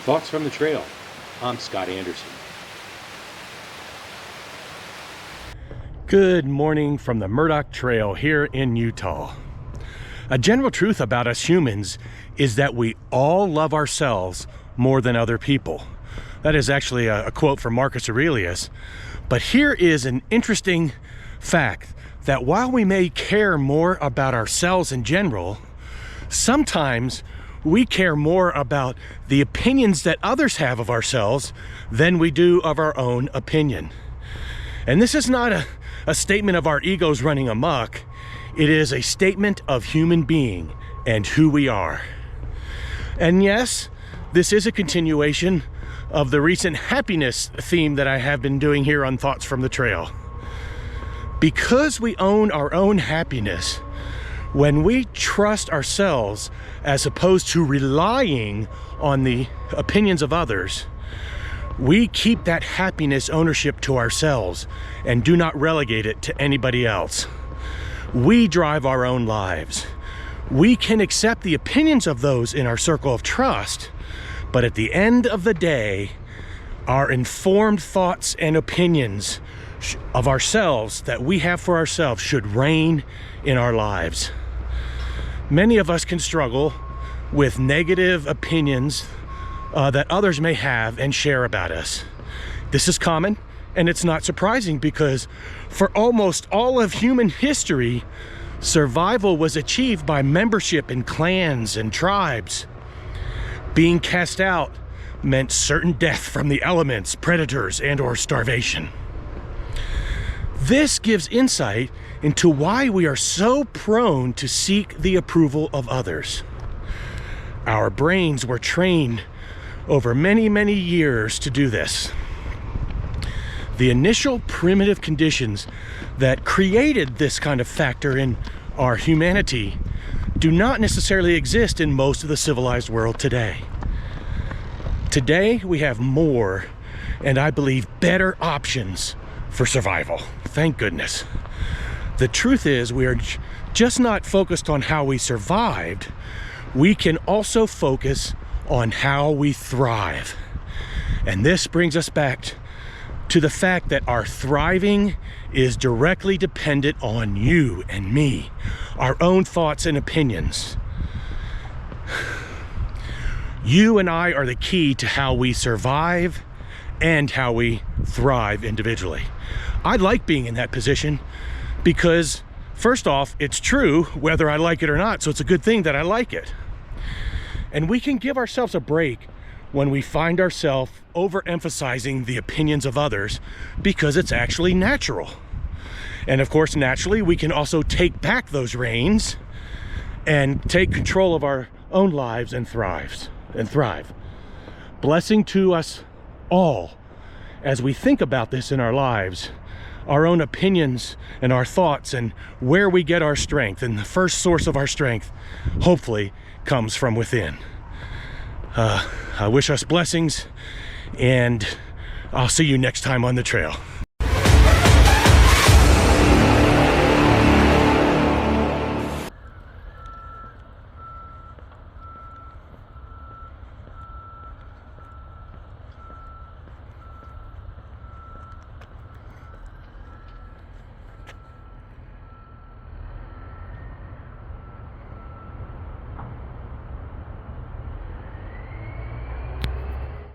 Thoughts from the Trail. I'm Scott Anderson. Good morning from the Murdoch Trail here in Utah. A general truth about us humans is that we all love ourselves more than other people. That is actually a quote from Marcus Aurelius. But here is an interesting fact that while we may care more about ourselves in general, sometimes we care more about the opinions that others have of ourselves than we do of our own opinion. And this is not a statement of our egos running amok. It is a statement of human being and who we are. And yes, this is a continuation of the recent happiness theme that I have been doing here on Thoughts from the Trail. Because we own our own happiness, when we trust ourselves as opposed to relying on the opinions of others, we keep that happiness ownership to ourselves and do not relegate it to anybody else. We drive our own lives. We can accept the opinions of those in our circle of trust, but at the end of the day, our informed thoughts and opinions of ourselves that we have for ourselves should reign in our lives. Many of us can struggle with negative opinions that others may have and share about us. This is common, and it's not surprising because for almost all of human history, survival was achieved by membership in clans and tribes. Being cast out meant certain death from the elements, predators, and/or starvation. This gives insight into why we are so prone to seek the approval of others. Our brains were trained over many, many years to do this. The initial primitive conditions that created this kind of factor in our humanity do not necessarily exist in most of the civilized world today. Today, we have more, and I believe better options for survival. Thank goodness. The truth is, we are just not focused on how we survived. We can also focus on how we thrive. And this brings us back to the fact that our thriving is directly dependent on you and me, our own thoughts and opinions. You and I are the key to how we survive and how we thrive individually. I like being in that position because, first off, it's true whether I like it or not, so it's a good thing that I like it. And we can give ourselves a break when we find ourselves overemphasizing the opinions of others because it's actually natural. And of course, naturally, we can also take back those reins and take control of our own lives and thrive. Blessing to us all as we think about this in our lives, our own opinions and our thoughts and where we get our strength. And the first source of our strength, hopefully, comes from within. I wish us blessings, and I'll see you next time on the trail.